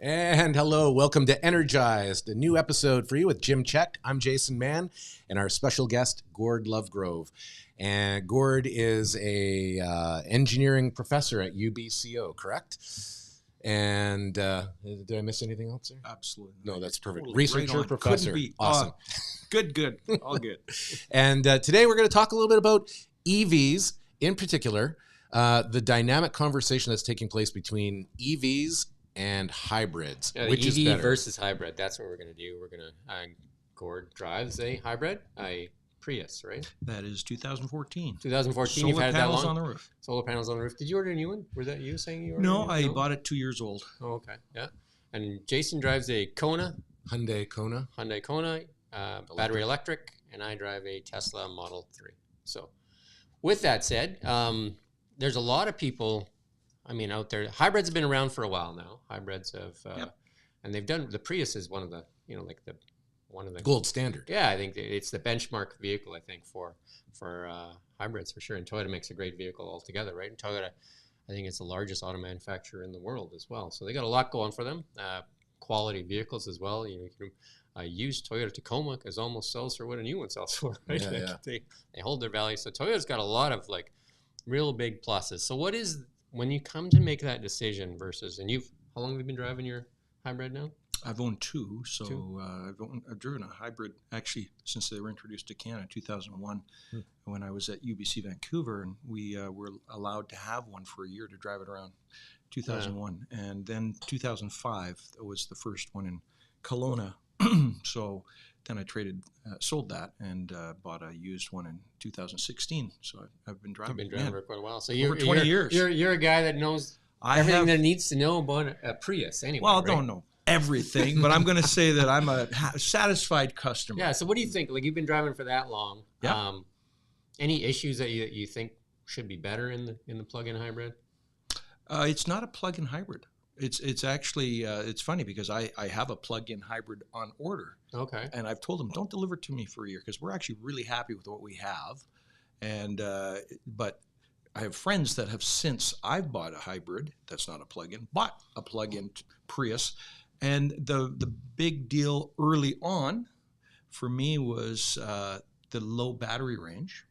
And hello, welcome to Energized, a new episode for you with Csek. I'm Jason Mann, and our special guest, Gord Lovegrove. And Gord is a engineering professor at UBCO, correct? And did I miss anything else there? Absolutely. No, that's perfect. Totally. Researcher, Right on. professor. Couldn't be. Awesome. Good. All good. And today we're going to talk a little bit about EVs in particular, the dynamic conversation that's taking place between EVs and hybrids. Which EV is better? versus hybrid. That's what we're going to do. We're going to, Gord drives a hybrid, a Prius, right? That is 2014. 2014, Solar you've had panels that long? on the roof. Solar panels on the roof. Did you order a new one? Was that you saying you ordered No, a new one? I bought it 2 years old. Oh, okay. Yeah. And Jason drives a Kona, Hyundai Kona. battery electric, and I drive a Tesla Model 3. So with that said, there's a lot of people, out there. Hybrids have been around for a while now. Hybrids have, and they've done, the Prius is one of the, one of the Gold standard. Yeah, I think it's the benchmark vehicle, I think, for hybrids for sure. And Toyota makes a great vehicle altogether, right? And Toyota, I think it's the largest auto manufacturer in the world as well. So they got a lot going for them. Quality vehicles as well. You can use Toyota Tacoma because almost sells for what a new one sells for, right? Yeah. They hold their value. So Toyota's got a lot of real big pluses. So what is, when you come to make that decision versus, and how long have you been driving your hybrid now? I've owned two, so I've driven a hybrid actually since they were introduced to Canada in 2001 when I was at UBC Vancouver, and we were allowed to have one for a year to drive it around 2001. And then 2005 was the first one in Kelowna. So then I sold that and bought a used one in 2016. So I've been driving. You've been driving for quite a while. So over 20 years. You're a guy that knows everything there needs to know about a Prius anyway. Well, right? don't know everything, but I'm going to say that I'm a satisfied customer. Yeah. So what do you think? You've been driving for that long. Yeah. Any issues that you think should be better in the plug-in hybrid? It's not a plug-in hybrid. It's actually it's funny because I have a plug-in hybrid on order. Okay. And I've told them don't deliver it to me for a year because we're actually really happy with what we have. And but I have friends that have, since I've bought a hybrid that's not a plug-in, bought a plug-in Prius. And the big deal early on for me was the low battery range,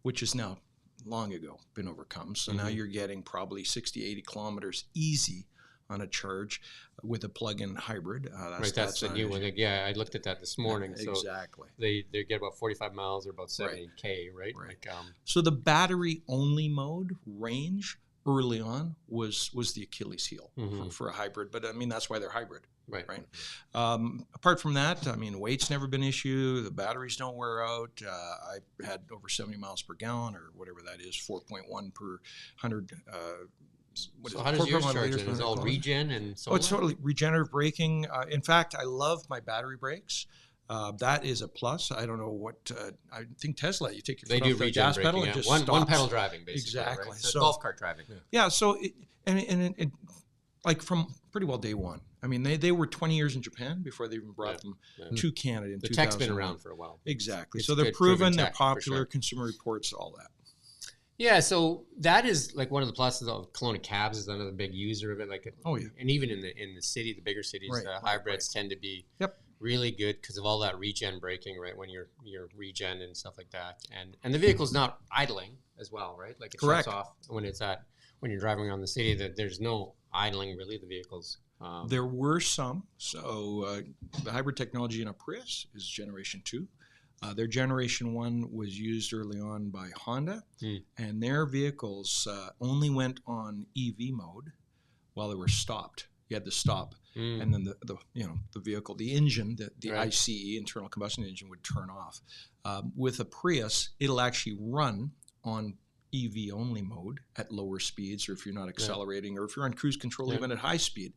which is now long ago been overcome. So now you're getting probably 60, 80 kilometers easy on a charge with a plug-in hybrid. That's the new one. Yeah, I looked at that this morning. Yeah, exactly. So they get about 45 miles or about 70K, right? So the battery-only mode range early on was the Achilles heel for a hybrid. But that's why they're hybrid. Right. Apart from that, weight's never been an issue. The batteries don't wear out. I had over 70 miles per gallon or whatever that is, 4.1 per 100. So how does yours charge? Is it all regen and solar? Oh, it's totally regenerative braking. In fact, I love my battery brakes. That is a plus. I don't know what I think Tesla. You take your foot off the gas pedal and just one stops. pedal driving, basically. Exactly. Right? So golf cart driving. Yeah. So it from pretty well day one. They were 20 years in Japan before they even brought them to Canada in 2000. The tech's been around for a while. Exactly. It's so they're proven, they're popular, sure. Consumer Reports, all that. Yeah, so that is one of the pluses of Kelowna Cabs is another big user of it. And even in the city, the bigger cities, the hybrids tend to be really good because of all that regen braking, right? When you're regen and stuff like that, and the vehicle's not idling as well, right? It shuts off when you're driving around the city. That there's no idling really. The vehicles. There were some. So the hybrid technology in a Prius is Generation 2. Their Generation 1 was used early on by Honda, and their vehicles only went on EV mode while they were stopped. You had to stop, and then the vehicle, the engine, the ICE, internal combustion engine, would turn off. With a Prius, it'll actually run on EV only mode at lower speeds, or if you're not accelerating, or if you're on cruise control even at high speed.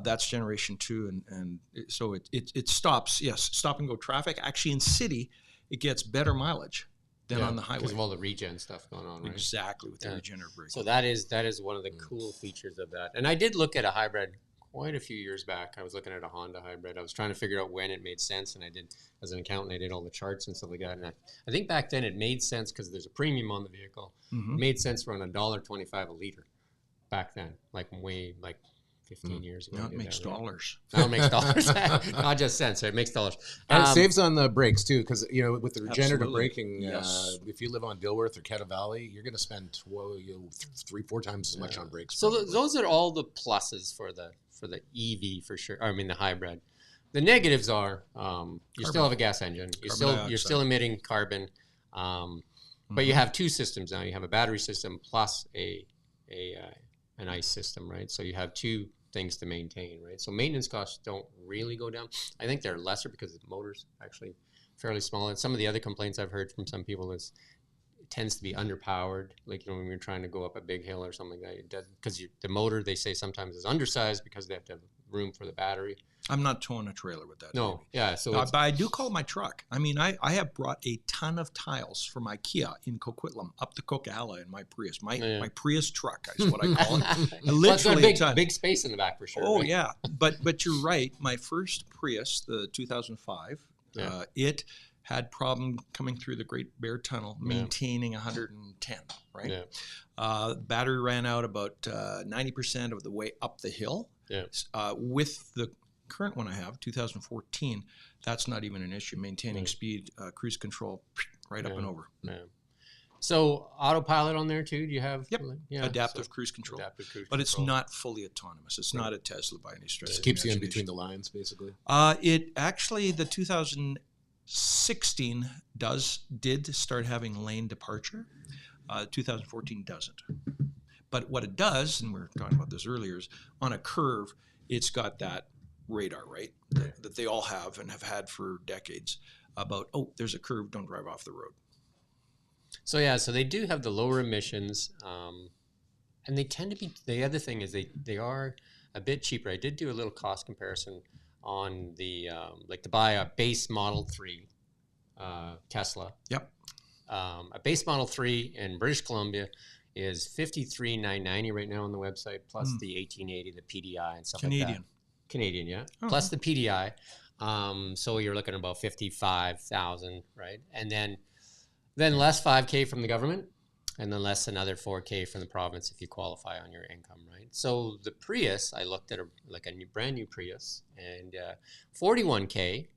That's Generation 2, and so it stops. Yes, stop and go traffic. Actually, in city, it gets better mileage than on the highway because of all the regen stuff going on. Right? Exactly, with the regenerative braking. So that is one of the cool features of that. And I did look at a hybrid quite a few years back. I was looking at a Honda hybrid. I was trying to figure out when it made sense, and I did, as an accountant, I did all the charts and stuff like that. And I think back then it made sense because there's a premium on the vehicle. It made sense around $1.25 a liter back then, like way 15 years ago. Now it makes dollars. Now it makes dollars. Not just cents. It makes dollars. And it saves on the brakes too, because with the regenerative braking, yes. if you live on Dilworth or Kettle Valley, you're going to spend 3-4 times as much on brakes. So those are all the pluses for the EV for sure. I mean the hybrid. The negatives are you still have a gas engine. You're still emitting carbon, but you have two systems now. You have a battery system plus an ICE system, right? So you have two things to maintain, right? So maintenance costs don't really go down. I think they're lesser because the motor's actually fairly small. And some of the other complaints I've heard from some people is it tends to be underpowered. Like, when you're trying to go up a big hill or something like that, because the motor, they say sometimes is undersized because they have to have room for the battery. I'm not towing a trailer with that. No, yeah. So but I do call my truck. I mean, I have brought a ton of tiles from IKEA in Coquitlam up to Coquihalla in my Prius. My Prius truck is what I call it. Literally big space in the back for sure. Oh, right? yeah. But you're right. My first Prius, the 2005, it had problem coming through the Great Bear Tunnel, maintaining 110, right? Yeah. Battery ran out about 90% of the way up the hill. Yeah. With the current one I have, 2014, that's not even an issue. Maintaining speed, cruise control, right up and over. Yeah. So autopilot on there too? Do you have? Yep. Adaptive cruise control. But it's not fully autonomous. It's not a Tesla by any stretch. Just keeps you in between the lines, basically. It actually, the 2016 did start having lane departure. 2014 doesn't. But what it does, and we were talking about this earlier, is on a curve, it's got that radar, right? That they all have and have had for decades about, there's a curve, don't drive off the road. So they do have the lower emissions, and they tend to be, the other thing is they are a bit cheaper. I did do a little cost comparison on the, to buy a base Model 3 Tesla. Yep. A base Model 3 in British Columbia is $53,990 right now on the website, plus the 1880, the PDI and stuff like that. Canadian, yeah. Oh. Plus the PDI. So you're looking at about $55,000, right? And then less $5K from the government, and then less another $4K from the province if you qualify on your income, right? So the Prius, I looked at a brand new Prius, and $41K,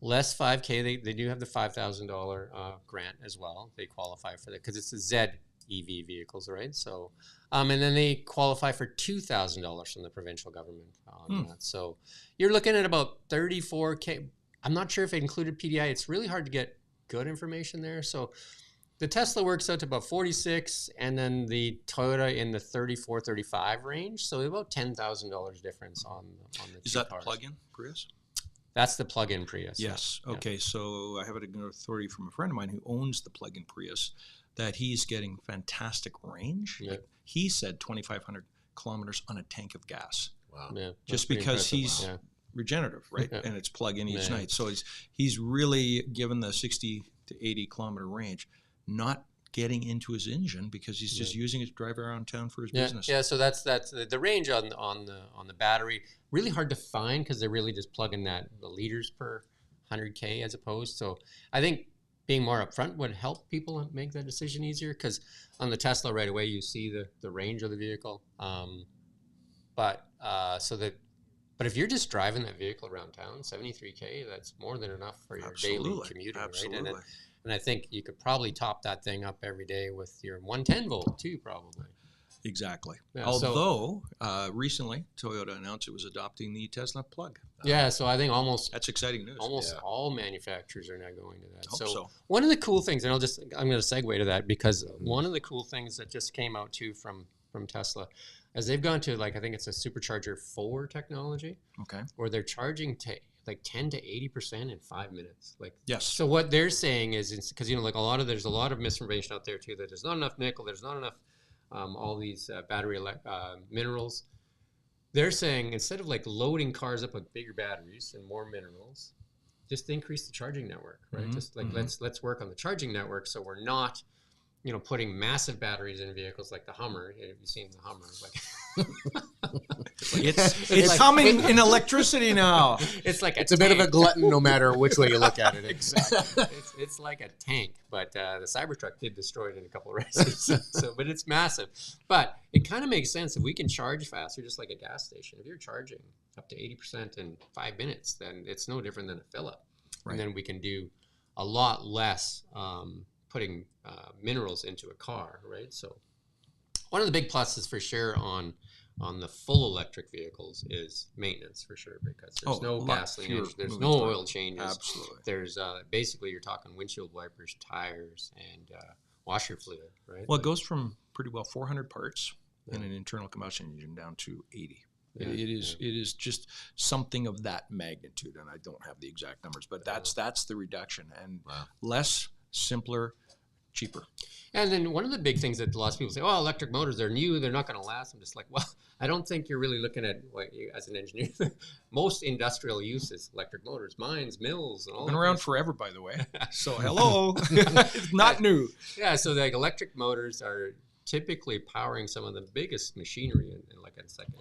less $5K. They do have the $5,000 grant as well. They qualify for that because it's a Z EV vehicles, right? So, and then they qualify for $2,000 from the provincial government on that. So you're looking at about $34K. I'm not sure if it included PDI. It's really hard to get good information there. So the Tesla works out to about 46, and then the Toyota in the 34, 35 range. So about $10,000 difference on the Is that the plug-in Prius? That's the plug-in Prius. Yes. Yeah. Okay. So I have an authority from a friend of mine who owns the plug-in Prius that he's getting fantastic range. Yeah. Like he said 2,500 kilometers on a tank of gas. Wow. Yeah, just because he's regenerative, right? Yeah. And it's plug-in each night. So he's really given the 60 to 80 kilometer range, not getting into his engine because he's just using it to drive around town for his business. Yeah, so that's the range on the battery. Really hard to find because they're really just plugging the liters per 100K as opposed. So I think being more upfront would help people make that decision easier because on the Tesla right away you see the range of the vehicle. But if you're just driving that vehicle around town, 73K, that's more than enough for your daily commuting, right? And I think you could probably top that thing up every day with your 110 volt too, probably. Exactly. Yeah, although recently Toyota announced it was adopting the Tesla plug. Yeah, so I think that's exciting news. Almost all manufacturers are now going to that. So one of the cool things, and I'm going to segue to that because one of the cool things that just came out too from Tesla is they've gone to I think it's a supercharger 4 technology. Okay. Where they're charging 10 to 80% in 5 minutes. Yes. So what they're saying is because there's a lot of misinformation out there too that there's not enough nickel, there's not enough all these battery minerals. They're saying instead of loading cars up with bigger batteries and more minerals, just increase the charging network, right? Just let's work on the charging network so we're not putting massive batteries in vehicles like the Hummer. Have you seen the Hummer? It's coming in electricity now. It's a bit of a glutton no matter which way you look at it. Exactly. It's like a tank, but the Cybertruck did destroy it in a couple of races. But it's massive. But it kind of makes sense if we can charge faster, just like a gas station. If you're charging up to 80% in 5 minutes, then it's no different than a fill-up. Right. And then we can do a lot less putting minerals into a car, right? So one of the big pluses for sure on the full electric vehicles is maintenance for sure, because there's no gasoline, there's no oil changes. Absolutely. There's basically you're talking windshield wipers, tires, and washer fluid, right? Well, it goes from pretty well 400 parts in an internal combustion engine down to 80. Yeah, it is just something of that magnitude, and I don't have the exact numbers, but that's the reduction, and less, simpler, cheaper. And then one of the big things that lots of people say, oh, electric motors, they're new, they're not going to last. I'm just like, well, I don't think you're really looking at, as an engineer, most industrial uses, electric motors, mines, mills. And all been around forever, by the way. So hello, it's not new. Yeah, so like electric motors are typically powering some of the biggest machinery in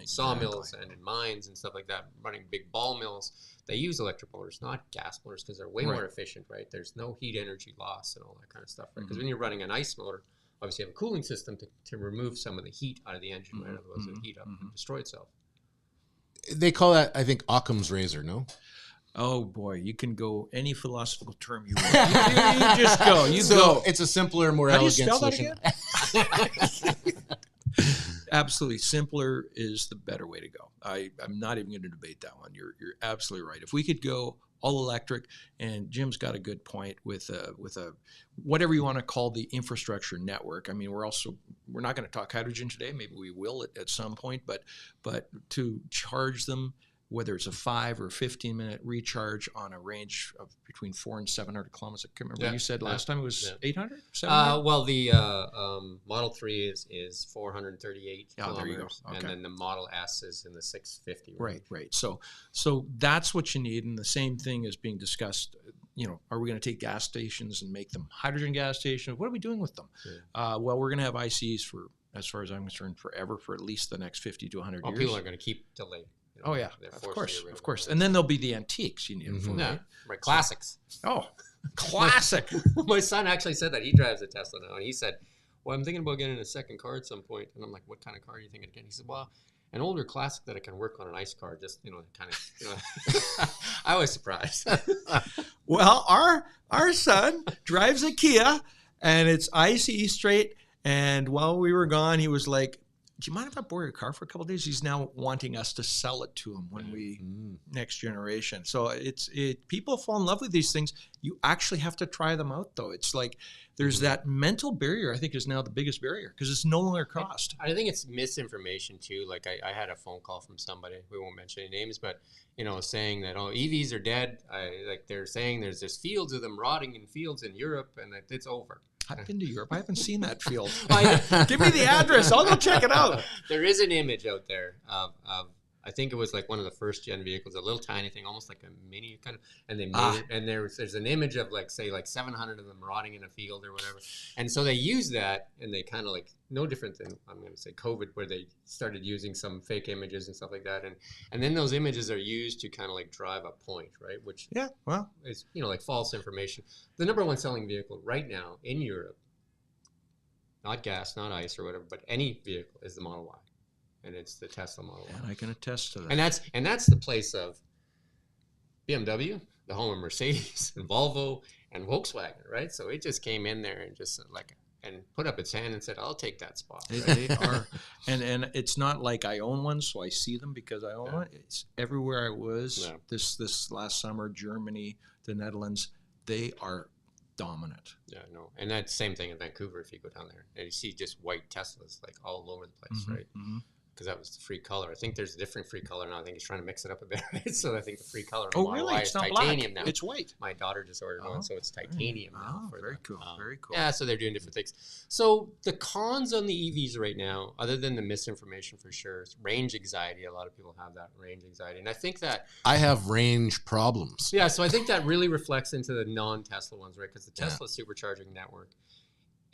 sawmills and in mines and stuff like that, running big ball mills. They use electric motors, not gas motors, because they're way more efficient, right? There's no heat energy loss and all that kind of stuff, right? Because when you're running an ICE motor, obviously you have a cooling system to remove some of the heat out of the engine, right? Otherwise it'll heat up and destroy itself. They call that, I think, Occam's razor, no? Oh boy, you can go any philosophical term you want. you just go. So it's a simpler, more elegant solution. Absolutely, simpler is the better way to go. I'm not even going to debate that one. You're absolutely right. If we could go all electric, and Jim's got a good point with a whatever you want to call the infrastructure network. I mean, we're not going to talk hydrogen today. Maybe we will at some point, but to charge them, whether it's a 5 or 15 minute recharge on a range of between 400 and 700 kilometers. I can't remember. You said last time it was 800? 700? Well, the Model 3 is 438 kilometers. There you go. Okay. And then the Model S is in the 650 range. Right. So that's what you need. And the same thing is being discussed. Are we going to take gas stations and make them hydrogen gas stations? What are we doing with them? Yeah. Well, we're going to have ICs for, as far as I'm concerned, forever, for at least the next 50 to 100 years. People are going to keep delaying. Oh yeah, of course. And then there'll be the antiques you need them for, right? Classics. Oh, classic. My son actually said that. He drives a Tesla now, and he said, well, I'm thinking about getting a second car at some point. And I'm like, what kind of car are you thinking of getting? He said, well, an older classic that I can work on an ICE car, just, kind of, I was surprised. Well, our son drives a Kia, and it's ICE straight. And while we were gone, he was like, do you mind if I borrow your car for a couple of days? He's now wanting us to sell it to him when we next generation. So people fall in love with these things. You actually have to try them out, though. It's like there's that mental barrier, I think, is now the biggest barrier because it's no longer cost. I think it's misinformation too. Like I had a phone call from somebody, we won't mention any names, but saying that EVs are dead. They're saying there's this fields of them rotting in fields in Europe and that it's over. I've been to Europe. I haven't seen that field. Give me the address. I'll go check it out. There is an image out there of I think it was like one of the first gen vehicles, a little tiny thing, almost like a mini kind of, and they made it, and there's an image of like 700 of them rotting in a field or whatever. And so they use that, and they kind of like, no different than, I'm going to say COVID, where they started using some fake images and stuff like that. And then those images are used to kind of like drive a point, right? Which is, like false information. The number one selling vehicle right now in Europe, not gas, not ICE or whatever, but any vehicle is the Model Y. And it's the Tesla Model Y. And I can attest to that. And that's the place of BMW, the home of Mercedes, and Volvo, and Volkswagen, right? So it just came in there and just and put up its hand and said, "I'll take that spot." Right? They are, and it's not like I own one, so I see them because I own one. It's everywhere I was this last summer, Germany, the Netherlands. They are dominant. Yeah, no, and that's the same thing in Vancouver. If you go down there, and you see just white Teslas like all over the place, right? Mm-hmm. Because that was the free color. I think there's a different free color now. I think he's trying to mix it up a bit, right? So I think the free color Model Y is titanium black. Now. It's white. My daughter just ordered one, so it's titanium now. Very cool. Very cool. Yeah, so they're doing different things. So the cons on the EVs right now, other than the misinformation for sure, is range anxiety. A lot of people have that range anxiety. And I think that... I have range problems. Yeah, so I think that really reflects into the non-Tesla ones, right? Because the Tesla supercharging network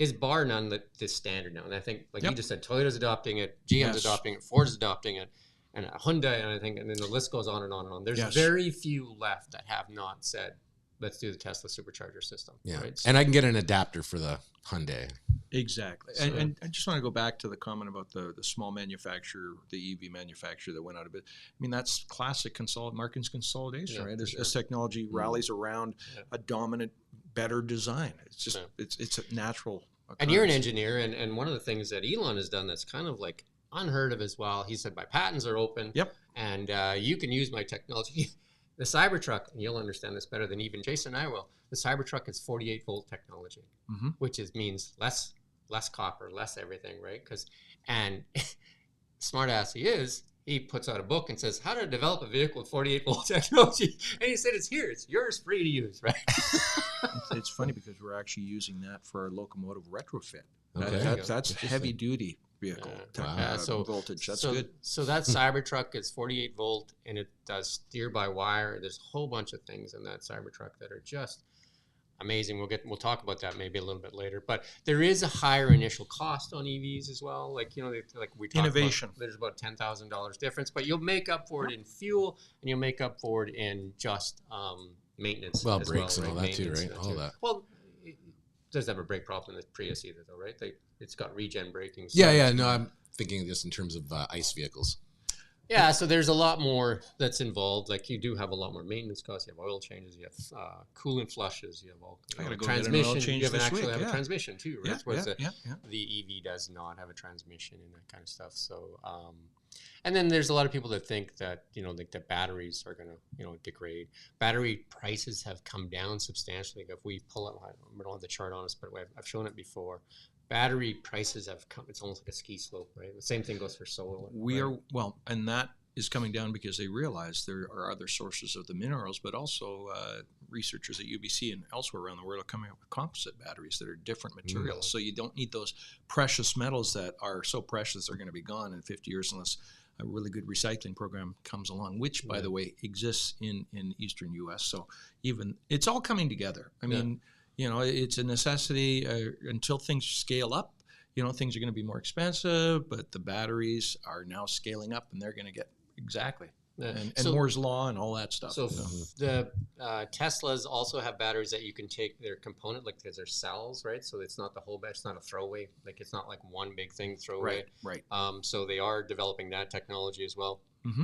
is bar none the standard now. And I think, like you just said, Toyota's adopting it, GM's adopting it, Ford's adopting it, and Hyundai, and I think, and then the list goes on and on and on. There's very few left that have not said, let's do the Tesla supercharger system. Yeah, right? So, and I can get an adapter for the Hyundai. Exactly. So, and I just want to go back to the comment about the small manufacturer, the EV manufacturer that went out of it. I mean, that's classic market consolidation, right? As technology rallies around a dominant, better design. It's just, it's a natural occurrence. And you're an engineer, and one of the things that Elon has done that's kind of like unheard of as well, he said, my patents are open, and you can use my technology. The Cybertruck, and you'll understand this better than even Jason and I will, the Cybertruck is 48 volt technology, which means less copper, less everything, right? And smart ass he puts out a book and says, how to develop a vehicle with 48 volt technology. And he said, it's yours, free to use, right? It's funny because we're actually using that for our locomotive retrofit. Okay. That's heavy duty vehicle voltage. That's good. So that Cybertruck is 48 volt and it does steer by wire. There's a whole bunch of things in that Cybertruck that are just amazing. We'll talk about that maybe a little bit later. But there is a higher initial cost on EVs as well. Like, you know, like we talked innovation. There's about $10,000 difference, but you'll make up for it in fuel and you'll make up for it in just maintenance. Well, brakes and all that too, right? All that. Well, it doesn't have a brake problem in the Prius either, though, right? It's got regen braking. So no, I'm thinking just in terms of ICE vehicles. Yeah, so there's a lot more that's involved. Like, you do have a lot more maintenance costs. You have oil changes. You have coolant flushes. You have all transmission. You have a transmission too, right? The EV does not have a transmission and that kind of stuff. So, and then there's a lot of people that think that the batteries are going to degrade. Battery prices have come down substantially. If we pull up, I don't have the chart on us, but I've shown it before. Battery prices have come. It's almost like a ski slope, right? The same thing goes for solar. And that is coming down because they realize there are other sources of the minerals, but also researchers at UBC and elsewhere around the world are coming up with composite batteries that are different materials. So you don't need those precious metals that are so precious they're going to be gone in 50 years unless a really good recycling program comes along, which, by the way, exists in Eastern U.S. So it's all coming together. I mean, it's a necessity until things scale up. Things are going to be more expensive, but the batteries are now scaling up, and they're going to get and Moore's law and all that stuff. So the Teslas also have batteries that you can take their component, like their cells, right? So it's not the whole battery, it's not a throwaway. Like, it's not like one big thing to throw away. Right. So they are developing that technology as well. Mm-hmm.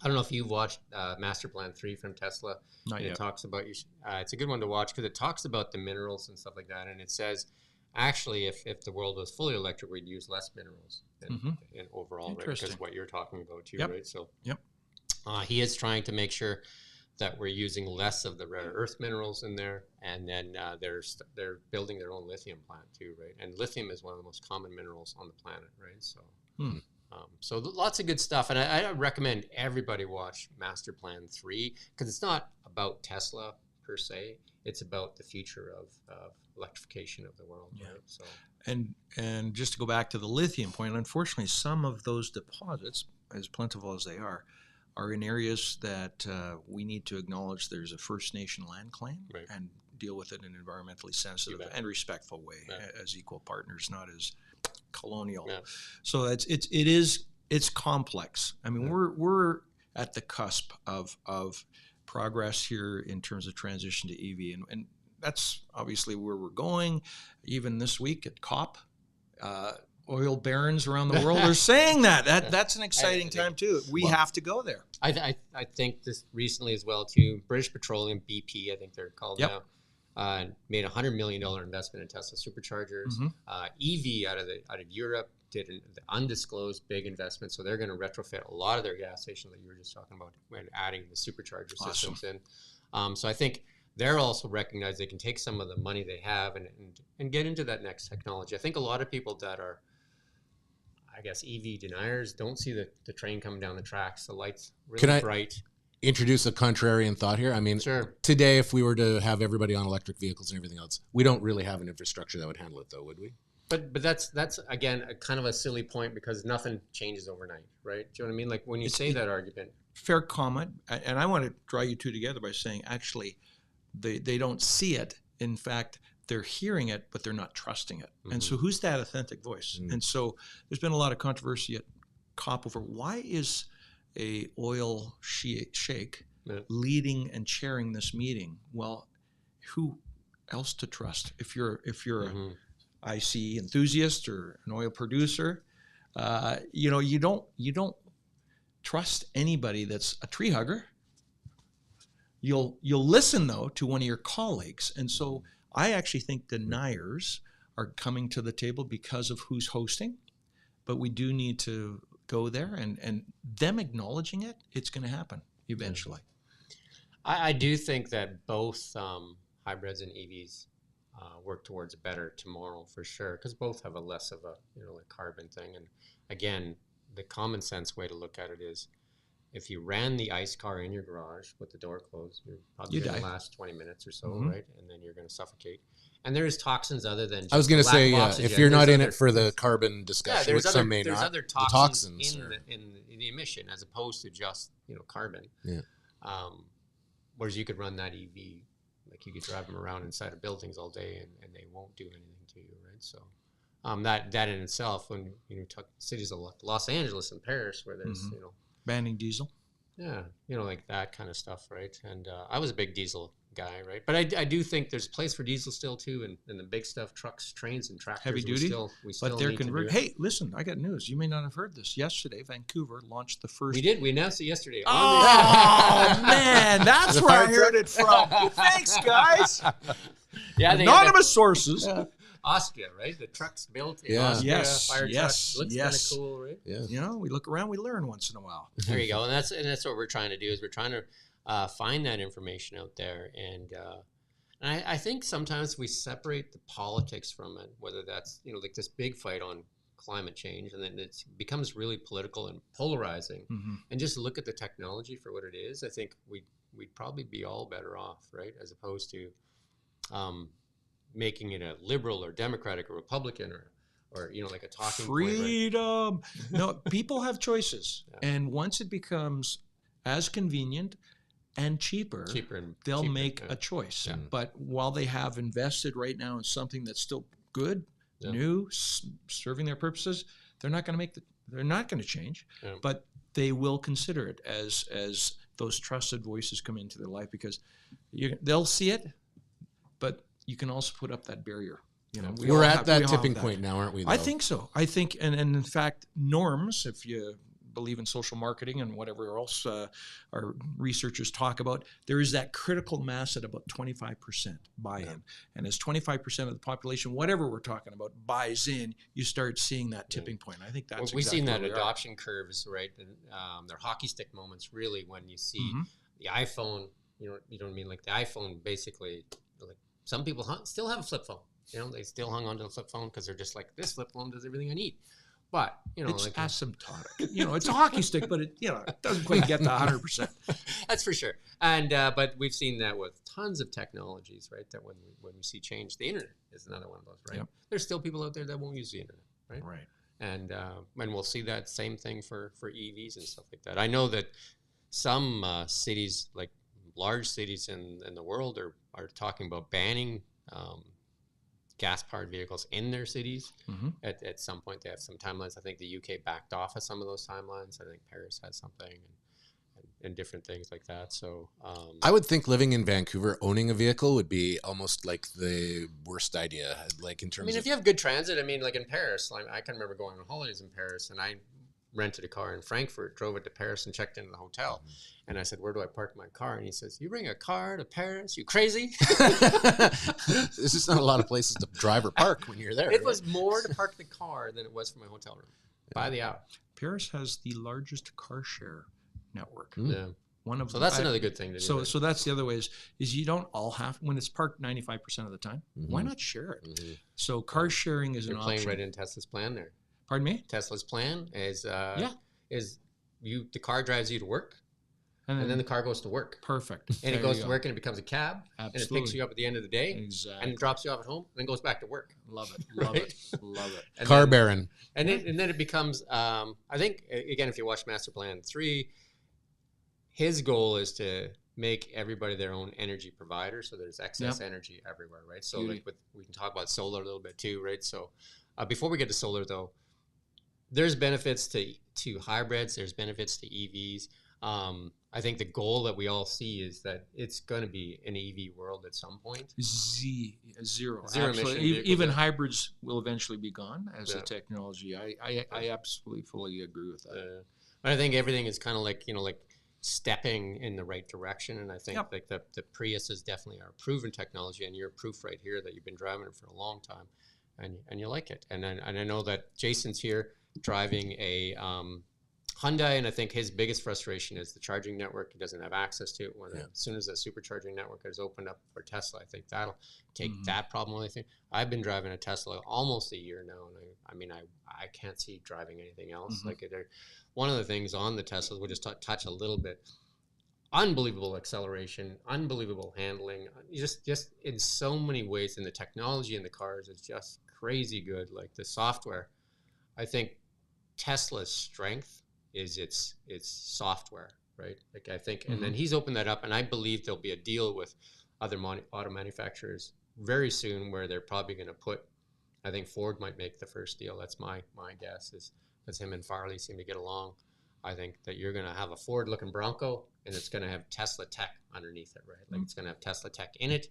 I don't know if you've watched Master Plan 3 from Tesla. Not yet. It talks about it's a good one to watch because it talks about the minerals and stuff like that, and it says, actually, if the world was fully electric, we'd use less minerals in overall, right? Because what you're talking about too, right? So he is trying to make sure that we're using less of the rare earth minerals in there, and then they're building their own lithium plant too, right? And lithium is one of the most common minerals on the planet, right? So. So lots of good stuff, and I recommend everybody watch Master Plan 3 because it's not about Tesla per se; it's about the future of electrification of the world. Yeah. Right? So, and just to go back to the lithium point, unfortunately, some of those deposits, as plentiful as they are in areas that we need to acknowledge there's a First Nation land claim and deal with it in an environmentally sensitive and respectful way as equal partners, not as colonial. So it's complex. I mean, we're at the cusp of progress here in terms of transition to EV, and that's obviously where we're going. Even this week at COP, oil barons around the world are saying that's an exciting time too. We have to go there. I think this recently as well too. British Petroleum, BP, I think they're called now. Made a $100 million investment in Tesla superchargers. EV out of Europe did an undisclosed big investment, so they're going to retrofit a lot of their gas stations that you were just talking about when adding the supercharger systems in. So I think they're also recognize they can take some of the money they have and get into that next technology. I think a lot of people that are, I guess, EV deniers don't see the train coming down the tracks. The lights really bright. Introduce a contrarian thought here. I mean, today, if we were to have everybody on electric vehicles and everything else, we don't really have an infrastructure that would handle it, though, would we? But that's again a kind of a silly point because nothing changes overnight, right? Do you know what I mean? Like when you say that argument. Fair comment, and I want to draw you two together by saying actually, they don't see it. In fact, they're hearing it, but they're not trusting it. And so who's that authentic voice? And so there's been a lot of controversy at COP over why is a oil sheikh leading and chairing this meeting? Well, who else to trust? If you're a IC enthusiast or an oil producer, you don't trust anybody that's a tree hugger. You'll listen though to one of your colleagues, and so I actually think deniers are coming to the table because of who's hosting, but we do need to go there and them acknowledging it. It's going to happen eventually. I do think that both hybrids and EVs work towards a better tomorrow for sure, because both have a less of a like carbon thing. And again, the common sense way to look at it is, if you ran the ICE car in your garage with the door closed, you're probably going to last 20 minutes or so, right? And then you're going to suffocate. And there's toxins other than just I was going to say, if you're not in it for the carbon discussion, which some may not, there's other toxins in the emission as opposed to just carbon. Yeah. Whereas you could run that EV, like you could drive them around inside of buildings all day and they won't do anything to you, right? So that in itself, when you talk cities like Los Angeles and Paris, where there's banning diesel, like that kind of stuff, right? And I was a big diesel guy, right? But I do think there's a place for diesel still too, and the big stuff, trucks, trains, and tractors. Heavy duty, we still but they're need to do it. Hey, listen, I got news. You may not have heard this. Yesterday, Vancouver launched the first. We did. We announced it yesterday. Oh man, that's where I heard it from. Thanks, guys. Yeah, anonymous sources. Yeah. Austria, right? The truck's built in Austria. Fire truck. Looks kind of cool, right? Yeah. We look around, we learn once in a while. There you go. And that's what we're trying to do, is we're trying to find that information out there. And I think sometimes we separate the politics from it, whether that's, like this big fight on climate change, and then it becomes really political and polarizing, and just look at the technology for what it is. I think we'd probably be all better off, right? As opposed to making it a liberal or Democratic or Republican or like a talking freedom. Point, right? No, people have choices, and once it becomes as convenient and cheaper they'll make a choice. Yeah. But while they have invested right now in something that's still good, new, serving their purposes, they're not going to change. Yeah. But they will consider it as those trusted voices come into their life, because they'll see it, but you can also put up that barrier. We're at that tipping point now, aren't we, though? I think so. I think, and in fact, norms, if you believe in social marketing and whatever else our researchers talk about, there is that critical mass at about 25% buy-in. Yeah. And as 25% of the population, whatever we're talking about, buys in, you start seeing that tipping point. I think that's we've seen that adoption curves, right? They're hockey stick moments, really, when you see the iPhone, you know what I mean? Like the iPhone, basically, like some people still have a flip phone. They still hung onto the flip phone because they're just like, this flip phone does everything I need. But, it's like asymptotic. It's a hockey stick, but it doesn't quite get to 100%. That's for sure. And but we've seen that with tons of technologies, right? That when we see change, the internet is another one of those, right? Yep. There's still people out there that won't use the internet, right? Right. And we'll see that same thing for EVs and stuff like that. I know that some cities, like large cities in the world, are talking about banning gas-powered vehicles in their cities. At some point. They have some timelines. I think the UK backed off of some of those timelines. I think Paris has something, and different things like that. So I would think living in Vancouver, owning a vehicle would be almost like the worst idea. Like in terms of, if you have good transit, like in Paris, I can remember going on holidays in Paris, and I rented a car in Frankfurt, drove it to Paris, and checked into the hotel. And I said, "Where do I park my car?" And he says, "You bring a car to Paris? You crazy?" There's just not a lot of places to drive or park when you're there. It was more to park the car than it was for my hotel room by the hour. Paris has the largest car share network. Yeah. So that's another good thing to do. So that's the other way is you don't all have, when it's parked 95% of the time, why not share it? So car sharing is an option. You're playing right in Tesla's plan there. Pardon me? Tesla's plan is the car drives you to work, and then the car goes to work. Perfect. And it goes to work, and it becomes a cab. Absolutely. And it picks you up at the end of the day. Exactly. And it drops you off at home, and then goes back to work. Love it. Love it. Love it. And car baron. And then it becomes, I think, again, if you watch Master Plan 3, his goal is to make everybody their own energy provider, so there's excess energy everywhere, right? So like we can talk about solar a little bit too, right? So before we get to solar though, there's benefits to hybrids, there's benefits to EVs. I think the goal that we all see is that it's going to be an EV world at some point. Zero emission even hybrids will eventually be gone as a technology. I absolutely fully agree with that. But I think everything is kind of like, like stepping in the right direction. And I think like the Prius is definitely our proven technology, and you're proof right here that you've been driving it for a long time and you like it. And I know that Jason's here driving a Hyundai, and I think his biggest frustration is the charging network. He doesn't have access to it. As soon as the supercharging network is opened up for Tesla, I think that'll take that problem away. I've been driving a Tesla almost a year now, and I can't see driving anything else. Like one of the things on the Tesla, we'll just touch a little bit. Unbelievable acceleration, unbelievable handling, just in so many ways. And the technology in the cars is just crazy good. Like the software, I think Tesla's strength is its software, right? Like I think, and then he's opened that up, and I believe there'll be a deal with other auto manufacturers very soon where they're probably going to put, I think Ford might make the first deal. That's my guess, is because him and Farley seem to get along. I think that you're going to have a Ford-looking Bronco, and it's going to have Tesla tech underneath it, right? Like it's going to have Tesla tech in it,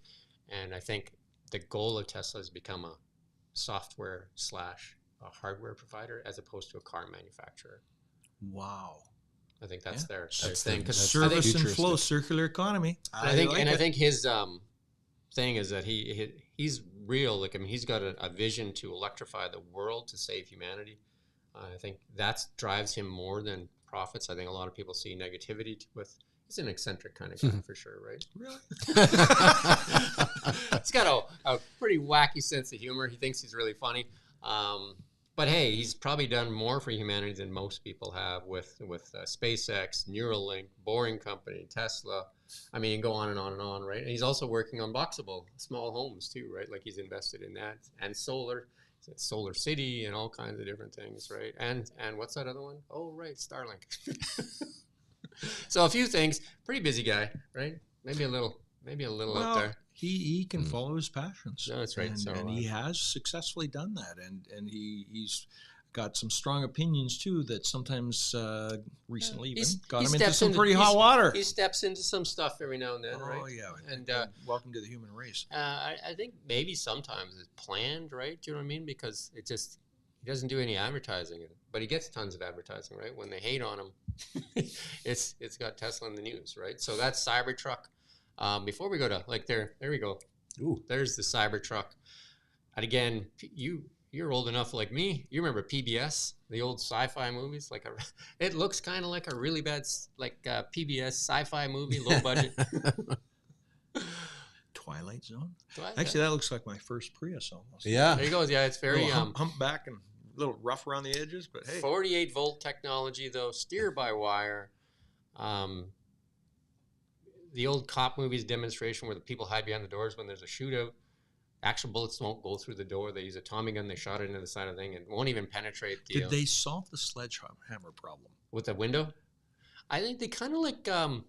and I think the goal of Tesla is become a software / a hardware provider as opposed to a car manufacturer. Wow. I think that's their thing. Because service and flow, circular economy. I think his thing is that he's real. Like, I mean, he's got a vision to electrify the world to save humanity. I think that drives him more than profits. I think a lot of people see negativity with. He's an eccentric kind of guy for sure, right? Really? He's got a pretty wacky sense of humor. He thinks he's really funny. But hey, he's probably done more for humanity than most people have with SpaceX, Neuralink, Boring Company, Tesla. I mean, go on and on and on, right? And he's also working on boxable small homes too, right? Like he's invested in that, and solar City and all kinds of different things, right? And what's that other one? Oh, right, Starlink. So a few things. Pretty busy guy, right? Maybe a little out there. He can follow his passions. No, that's right. And he has successfully done that. And he's got some strong opinions too that sometimes recently got him into some pretty hot water. He steps into some stuff every now and then, right? Oh yeah. And welcome to the human race. I think maybe sometimes it's planned, right? Do you know what I mean? Because he doesn't do any advertising, but he gets tons of advertising, right? When they hate on him, it's got Tesla in the news, right? So that's Cybertruck. Before we go to there we go. Ooh, there's the Cybertruck. And again, you're old enough like me. You remember PBS, the old sci-fi movies? It looks kind of like a really bad PBS sci-fi movie, low budget. Twilight Zone. Actually, that looks like my first Prius almost. Yeah, there you go. Yeah, it's very humpback and a little rough around the edges, but hey, 48 volt technology though, steer by wire. The old cop movies demonstration where the people hide behind the doors when there's a shootout. Actual bullets won't go through the door. They use a Tommy gun. They shot it into the side of the thing and won't even penetrate. Did they solve the sledgehammer problem with the window? I think they kind of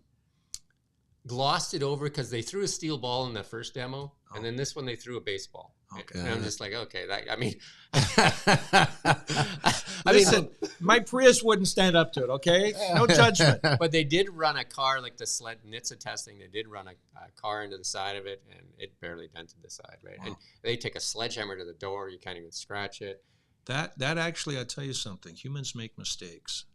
glossed it over because they threw a steel ball in that first demo, and then this one they threw a baseball. Okay, and I'm just like, okay, Listen, my Prius wouldn't stand up to it. Okay, no judgment. But they did run a car like the sled NHTSA testing. They did run a car into the side of it, and it barely dented the side, right? Wow. And they take a sledgehammer to the door. You can't even scratch it. That actually, I'll tell you something. Humans make mistakes.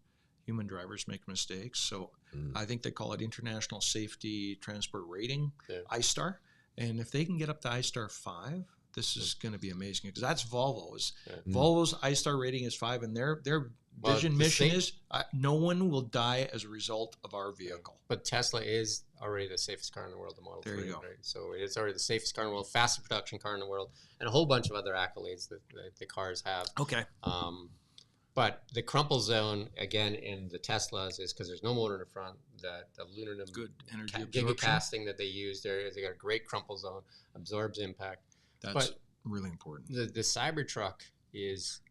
Human drivers make mistakes. So I think they call it International Safety Transport Rating, ISTAR. And if they can get up to ISTAR 5, this is going to be amazing, because that's Volvo's. Volvo's ISTAR rating is 5, and their mission is no one will die as a result of our vehicle. But Tesla is already the safest car in the world, the Model 3. There you go. Right? So it's already the safest car in the world, fastest production car in the world, and a whole bunch of other accolades that the cars have. Okay. But the crumple zone, again, in the Teslas is because there's no motor in the front. The aluminum good energy gigacasting that they use there, they got a great crumple zone, absorbs impact. That's really important. The Cybertruck is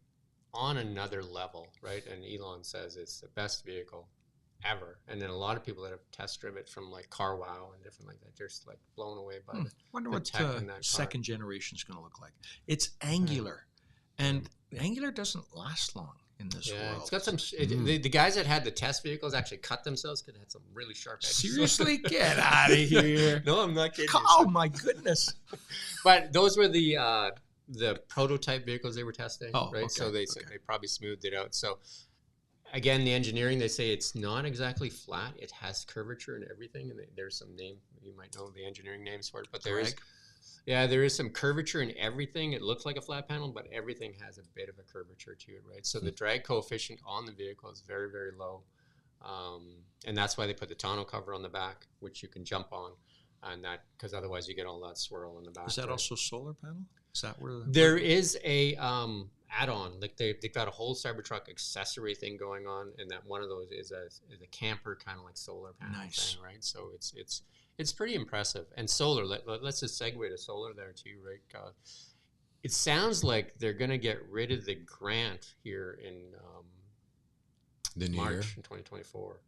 on another level, right? And Elon says it's the best vehicle ever. And then a lot of people that have test driven it from like Car Wow and different like that, they're just like blown away by the wonder the what tech in that second generation is going to look like. It's angular, and angular doesn't last long in this world. It's got some. The guys that had the test vehicles actually cut themselves because it had some really sharp edges. Seriously, get out of here! No, I'm not kidding. Oh my goodness! But those were the prototype vehicles they were testing, right? Okay, So they probably smoothed it out. So again, the engineering, they say it's not exactly flat. It has curvature and everything. And there's some name, you might know the engineering names for it, but there is some curvature in everything. It looks like a flat panel, but everything has a bit of a curvature to it, right? So the drag coefficient on the vehicle is very, very low. And that's why they put the tonneau cover on the back, which you can jump on. And that, because otherwise you get all that swirl in the back. Is that also solar panel? Is that where there is a add-on? Like they've got a whole Cybertruck accessory thing going on, and that one of those is a camper kind of like solar panel thing, right? So it's pretty impressive. And solar, let's just segue to solar there too, right? It sounds like they're going to get rid of the grant here in March in 2024,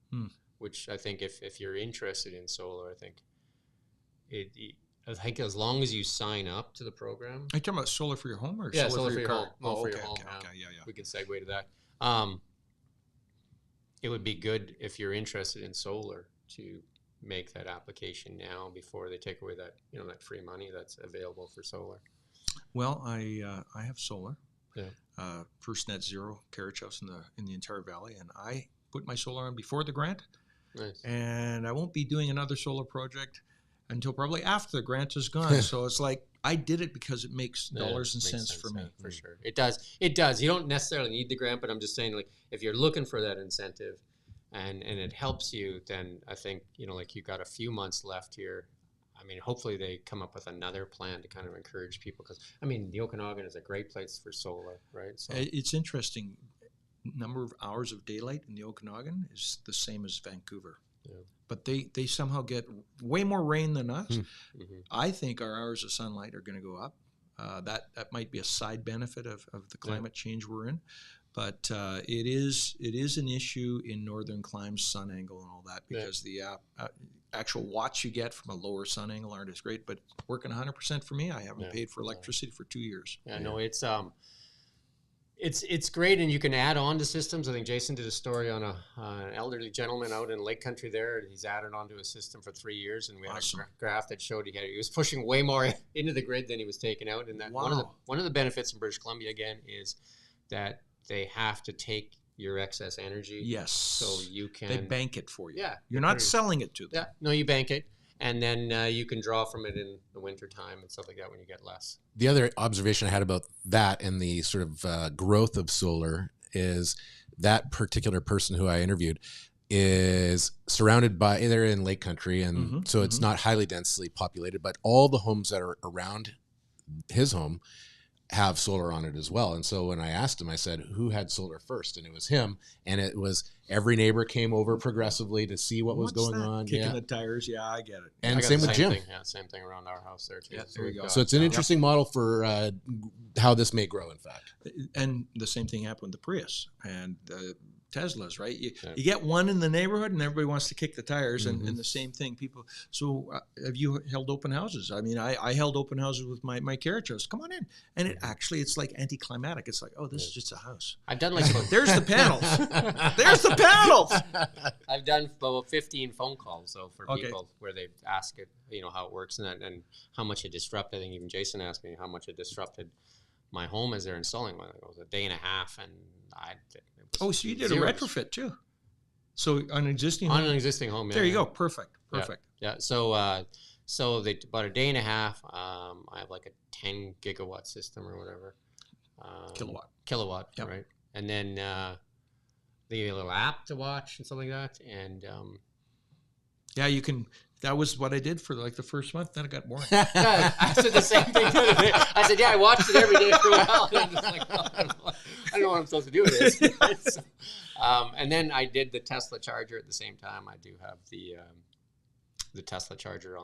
which I think if you're interested in solar, I think as long as you sign up to the program. Are you talking about solar for your home or solar for your car? Home. For your home. Okay, yeah. We can segue to that. It would be good if you're interested in solar to make that application now before they take away that that free money that's available for solar. Well, I have solar. Yeah. First net zero carriage house in the entire valley, and I put my solar on before the grant. Nice. And I won't be doing another solar project until probably after the grant is gone. So it's like I did it because it makes dollars and cents for me. For sure. It does. You don't necessarily need the grant, but I'm just saying, like, if you're looking for that incentive and it helps you, then I think, like you got a few months left here. I mean, hopefully they come up with another plan to kind of encourage people, because, I mean, the Okanagan is a great place for solar, right? So it's interesting. Number of hours of daylight in the Okanagan is the same as Vancouver. Yeah. But they somehow get way more rain than us. Mm-hmm. I think our hours of sunlight are going to go up. That might be a side benefit of the climate change we're in. But it is an issue in northern climes, sun angle and all that, because the actual watts you get from a lower sun angle aren't as great. But working 100% for me, I haven't paid for electricity for 2 years. Yeah, no, it's great, and you can add on to systems. I think Jason did a story on an elderly gentleman out in Lake Country there. He's added onto a system for 3 years, and we had a graph that showed he was pushing way more into the grid than he was taking out. And that one of the benefits in British Columbia again is that they have to take your excess energy. Yes. So you can... They bank it for you. Yeah. You're not selling it to them. Yeah. No, you bank it. And then you can draw from it in the wintertime and stuff like that when you get less. The other observation I had about that and the sort of growth of solar is that particular person who I interviewed is surrounded by, they're in Lake Country, and so it's not highly densely populated, but all the homes that are around his home have solar on it as well. And so when I asked him, I said, who had solar first? And it was him. And it was every neighbor came over progressively to see what was going on. Kicking the tires. Yeah, I get it. And same with Jim. Same thing around our house there too. Yeah, there you go. So it's an interesting model for how this may grow, in fact. And the same thing happened with the Prius and Teslas, right? You get one in the neighborhood and everybody wants to kick the tires, and the same thing. People. So have you held open houses? I mean, I held open houses with my carriage house. Come on in. And it's like anticlimactic. It's like, oh, this is just a house. I've done like there's the panels. There's the panels. I've done about 15 phone calls though for people where they ask it, how it works and how much it disrupted. I think even Jason asked me how much it disrupted my home as they're installing one. It was a day and a half, and so you did a retrofit too. So on an existing home? On an existing home, yeah. There you go. Perfect. Yeah. So they about a day and a half. I have like a 10 gigawatt system or whatever. Kilowatt, yep. Right? And then they give you a little app to watch and stuff like that. And you can. That was what I did for like the first month. Then it got boring. I said the same thing the other day. I said, I watched it every day for a while. And I'm just like, I don't know what I'm supposed to do with this. And then I did the Tesla charger at the same time. I do have the Tesla charger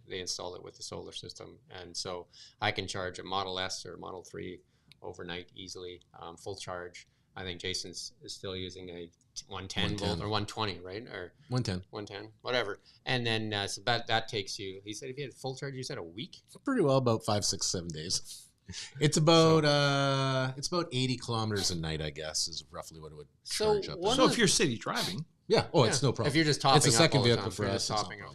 they installed it with the solar system. And so I can charge a Model S or Model 3 overnight easily, full charge. I think Jason's is still using a 110 volt or 120, right? Or 110, whatever. And then so that takes you. He said if you had full charge, you said a week. Pretty well, about 5, 6, 7 days. It's about 80 kilometers a night, I guess, is roughly what it would charge up. So if you're city driving, it's no problem. If you're just topping, it's a second up vehicle for us.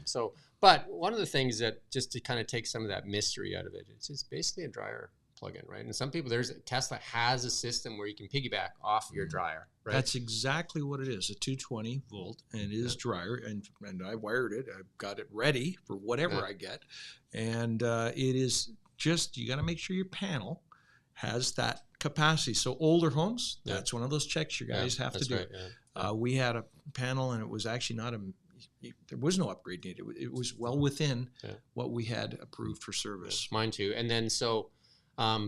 So, but one of the things that just to kind of take some of that mystery out of it, it's basically a dryer plug-in, right? And some people, Tesla has a system where you can piggyback off your dryer, right? That's exactly what it is, a 220 volt, and it is dryer, and I wired it. I've got it ready for whatever I get, and it is just, you got to make sure your panel has that capacity. So older homes, that's one of those checks you guys have to do. Right, we had a panel, and it was actually there was no upgrade needed. It was well within what we had approved for service. Mine too. And then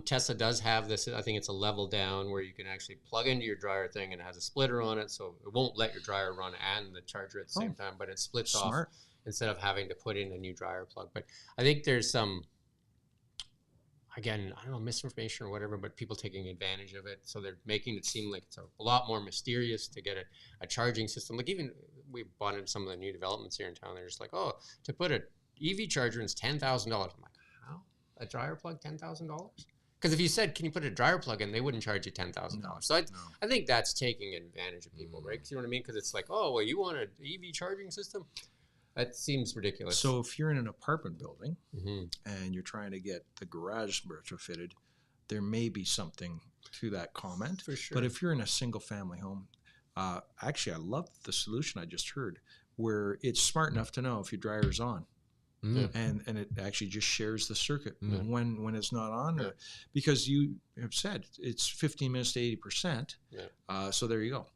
Tesla does have this, I think it's a level down where you can actually plug into your dryer thing, and it has a splitter on it, so it won't let your dryer run and the charger at the same time, but it splits off instead of having to put in a new dryer plug. But I think there's some, again, I don't know, misinformation or whatever, but people taking advantage of it. So they're making it seem like it's a lot more mysterious to get a charging system. Like even we bought into some of the new developments here in town. They're just like, oh, to put an EV charger in is $10,000. I'm like, how? A dryer plug, $10,000? Because if you said, can you put a dryer plug in, they wouldn't charge you $10,000. So I think that's taking advantage of people, right? Because you know what I mean? Because it's like, oh, well, you want an EV charging system? That seems ridiculous. So if you're in an apartment building and you're trying to get the garage retrofitted, there may be something to that comment. For sure. But if you're in a single family home, actually, I love the solution I just heard, where it's smart enough to know if your dryer is on. And it actually just shares the circuit when it's not on, because you have said it's 15 minutes to 80%. So there you go.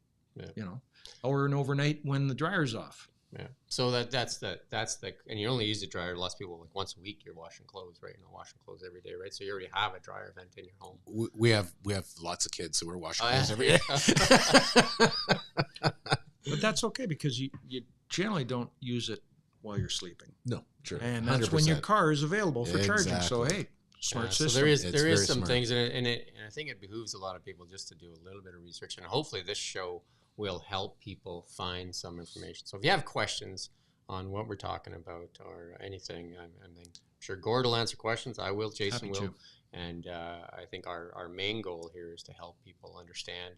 You know, or an overnight when the dryer's off. So that's the and you only use the dryer. Lots of people, like once a week you're washing clothes, right? You're not washing clothes every day, right? So you already have a dryer vent in your home. We have lots of kids, so we're washing clothes every day. But that's okay, because you generally don't use it while you're sleeping. No, sure. And that's 100%. When your car is available for charging. So hey, smart system. So there is some things, and I think it behooves a lot of people just to do a little bit of research, and hopefully this show will help people find some information. So if you have questions on what we're talking about or anything, I'm sure Gord will answer questions. I will. Jason will. And I think our main goal here is to help people understand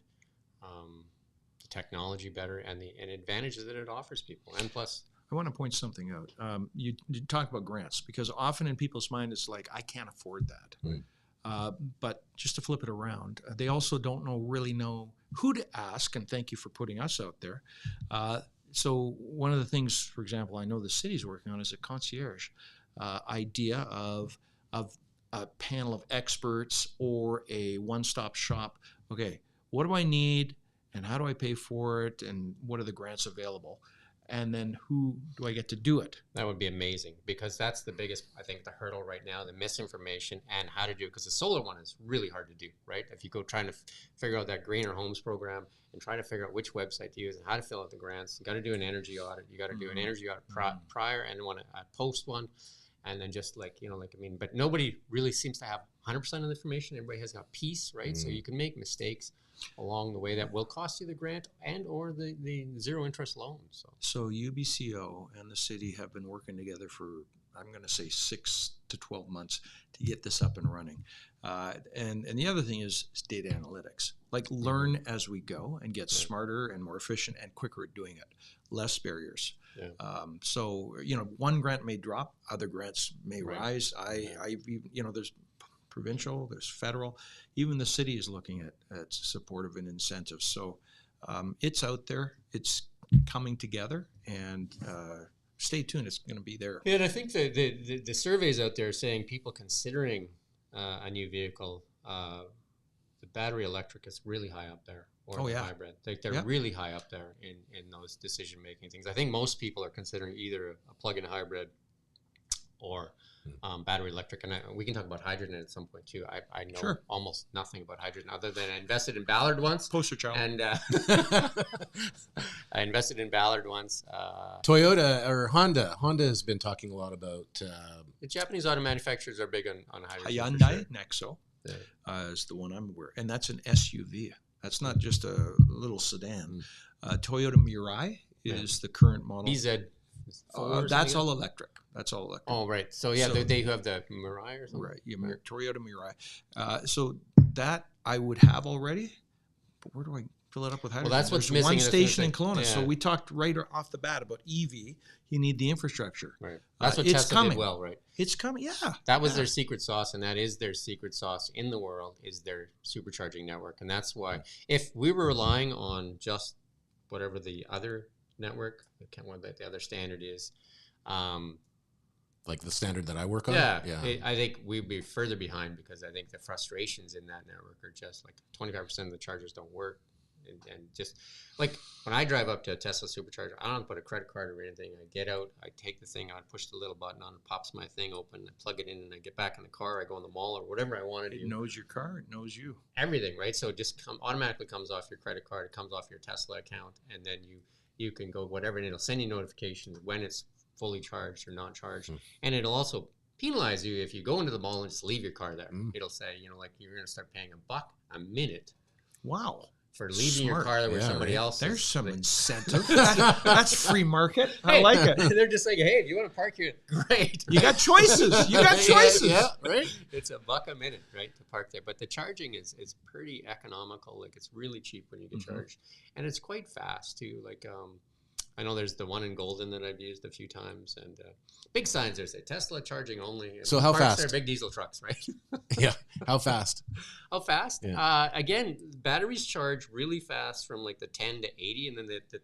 the technology better and the advantages that it offers people. And plus, I want to point something out. You talk about grants, because often in people's mind it's like, I can't afford that. Right. But just to flip it around, they also don't really know who to ask, and thank you for putting us out there. So one of the things, for example, I know the city's working on is a concierge idea of a panel of experts or a one-stop shop. Okay, what do I need, and how do I pay for it, and what are the grants available? And then who do I get to do it? That would be amazing, because that's the biggest, I think, the hurdle right now, the misinformation and how to do it. Because the solar one is really hard to do, right? If you go trying to figure out that greener homes program and try to figure out which website to use and how to fill out the grants, you got to do an energy audit. You got to do an energy audit prior and a post one. And then just but nobody really seems to have 100% of the information. Everybody has got piece, right? So you can make mistakes along the way that will cost you the grant and or the zero interest loan. So UBCO and the city have been working together for, I'm going to say 6 to 12 months to get this up and running. And the other thing is data analytics. Like, learn as we go and get smarter and more efficient and quicker at doing it. Less barriers. So, one grant may drop, other grants may rise. There's provincial, there's federal, even the city is looking at supportive and incentives. So it's out there, it's coming together, and stay tuned, it's going to be there. Yeah, and I think the surveys out there saying people considering a new vehicle, the battery electric is really high up there. Or the hybrid. They're really high up there in those decision-making things. I think most people are considering either a plug-in hybrid or battery electric. And we can talk about hydrogen at some point, too. I know almost nothing about hydrogen other than I invested in Ballard once. Poster child. And I invested in Ballard once. Toyota or Honda. Honda has been talking a lot about... the Japanese auto manufacturers are big on hydrogen. Hyundai Nexo is the one I'm aware, and that's an SUV. That's not just a little sedan. Toyota Mirai is the current model. EZ. That's all electric. That's all electric. Oh, right. So, yeah, they have the Mirai or something? Right. Yeah, Toyota Mirai. So that I would have already, but where do I fill it up with hydrogen? Well, that's what's There's missing. One station in Kelowna. Yeah. So we talked right off the bat about EV. You need the infrastructure. Right. That's what it's Tesla coming. did well, right? It's coming. Yeah. That was their secret sauce, and that is their secret sauce in the world, is their supercharging network. And that's why, if we were relying on just whatever the other network, I can't remember what the other standard is, like the standard that I work on? Yeah. I think we'd be further behind, because I think the frustrations in that network are just like 25% of the chargers don't work. And just like when I drive up to a Tesla supercharger, I don't put a credit card or anything. I get out, I take the thing out, push the little button on, it pops my thing open, I plug it in, and I get back in the car. I go in the mall or whatever I want to do. It knows your car. It knows you. Everything, right? So it just automatically comes off your credit card. It comes off your Tesla account, and then you can go whatever, and it'll send you notifications when it's fully charged or not charged. And it'll also penalize you if you go into the mall and just leave your car there. It'll say, like you're going to start paying $1 a minute. Wow. For leaving your car there where somebody else. There's some incentive. That's free market. I like it. They're just like, hey, if you want to park here, great. You got choices. You got choices. Yeah, right. It's $1 a minute, right, to park there. But the charging is pretty economical. Like, it's really cheap when you get charged, and it's quite fast too. Like, I know there's the one in Golden that I've used a few times, and big signs there say Tesla charging only. So how fast? They're big diesel trucks, right? Yeah. How fast? How fast? Yeah. Again, batteries charge really fast from like the 10 to 80, and then the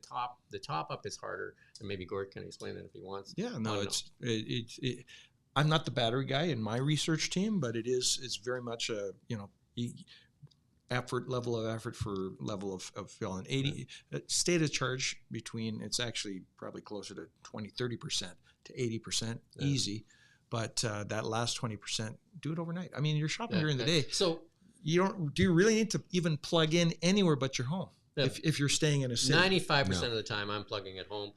top up is harder. And maybe Gord can explain that if he wants. Yeah, no, I'm not the battery guy in my research team, but it's very much a level of effort for level of filling. 80 state of charge between, it's actually probably closer to 20-30% to 80% easy, but that last 20%, do it overnight. I mean, you're shopping during the day, so do you really need to even plug in anywhere but your home if you're staying in a city? 95% of the time I'm plugging at home.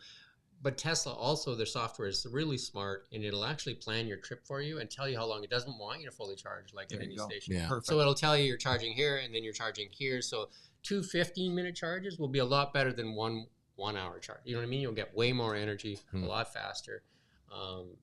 But Tesla also, their software is really smart, and it'll actually plan your trip for you and tell you how long. It doesn't want you to fully charge like at any station. Yeah. Perfect. So it'll tell you you're charging here, and then you're charging here. So 2 15-minute charges will be a lot better than one 1-hour charge. You know what I mean? You'll get way more energy, a lot faster.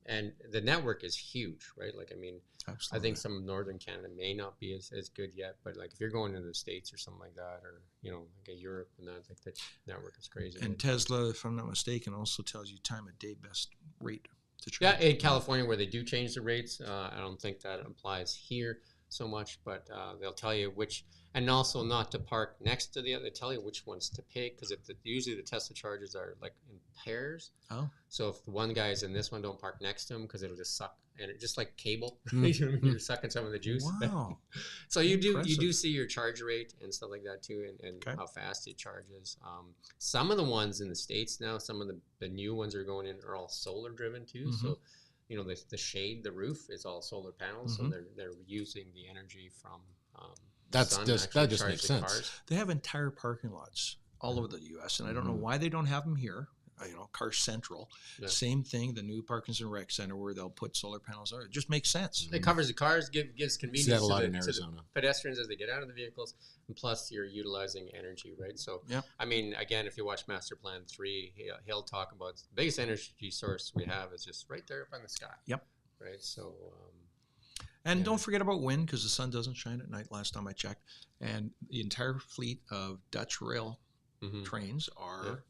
And the network is huge, right? Like, I mean, absolutely. I think some of Northern Canada may not be as good yet, but like if you're going into the States or something like that, or, like a Europe and that, I think the network is crazy. And Tesla, if I'm not mistaken, also tells you time of day best rate to charge. Yeah, in California where they do change the rates, I don't think that applies here so much, but they'll tell you which, and also not to park next to the other. They tell you which ones to pick, because usually the Tesla chargers are like in pairs. Oh. So if the one guy is in this one, don't park next to him, because it'll just suck, and it just like cable. You're sucking some of the juice. Wow. So you do see your charge rate and stuff like that too, and how fast it charges. Some of the ones in the States now, some of the new ones are going in are all solar driven too. So the shade, the roof is all solar panels, so they're using the energy from that just makes sense. Cars. They have entire parking lots all over the U.S., and I don't know why they don't have them here. Car Central, same thing. The new Parkinson Rec Center, where they'll put solar panels on it, just makes sense. It covers the cars, gives convenience to the pedestrians as they get out of the vehicles, and plus you're utilizing energy, right? So, I mean, again, if you watch Master Plan 3, he'll talk about the biggest energy source we have is just right there up in the sky. Yep. Right. So. And don't forget about wind, because the sun doesn't shine at night. Last time I checked, and the entire fleet of Dutch rail trains are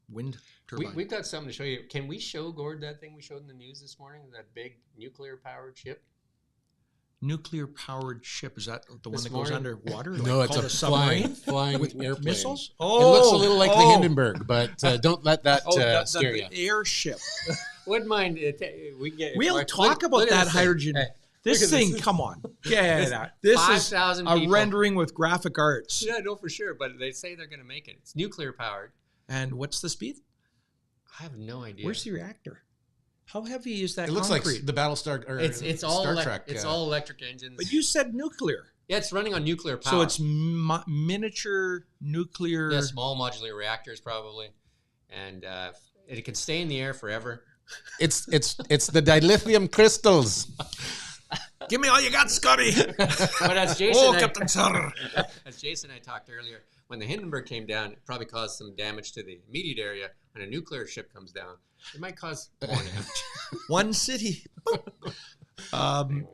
wind turbine. We've got something to show you. Can we show Gord that thing we showed in the news this morning? That big nuclear-powered ship. Nuclear-powered ship, is that the one that goes underwater? No, it's a flying with airplane. Missiles? Oh, it looks a little like the Hindenburg, but don't let that scare you. The airship. Wouldn't mind. We'll talk about that hydrogen. Hey, this thing, come on. Get out. This is a rendering with graphic arts. Yeah, no, for sure. But they say they're going to make it. It's nuclear-powered. And what's the speed? I have no idea. Where's the reactor? How heavy is that? It looks concrete? Like the Battlestar. Or it's all Star Trek. It's all electric engines. But you said nuclear. Yeah, it's running on nuclear power. So it's miniature nuclear. Yeah, small modular reactors probably, and it can stay in the air forever. It's the dilithium crystals. Give me all you got, Scotty. But as Jason, Captain Sutter. As Jason and I talked earlier, when the Hindenburg came down, it probably caused some damage to the immediate area. When a nuclear ship comes down, it might cause more damage. One city.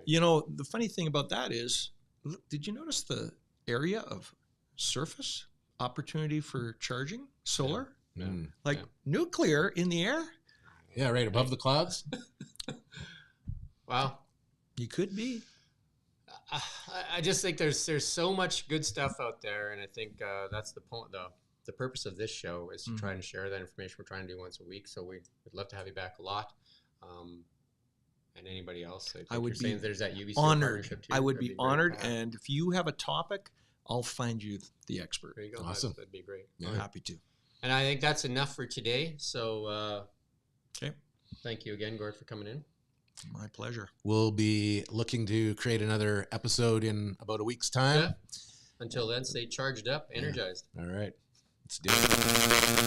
You know, the funny thing about that is, look, did you notice the area of surface opportunity for charging solar? Yeah. Like nuclear in the air? Yeah, right above the clouds. Wow. You could be. I just think there's so much good stuff out there, and I think that's the point. The purpose of this show is to try to share that information. We're trying to do once a week, so we'd love to have you back a lot. And anybody else? I would be there's that UBCO honored. partnership too. I would be honored, and if you have a topic, I'll find you the expert. There you go. Awesome. That'd be great. I'm happy to. And I think that's enough for today. So, okay. Thank you again, Gord, for coming in. My pleasure. We'll be looking to create another episode in about a week's time. Yeah. Until then, stay charged up, energized. All right. Let's do it.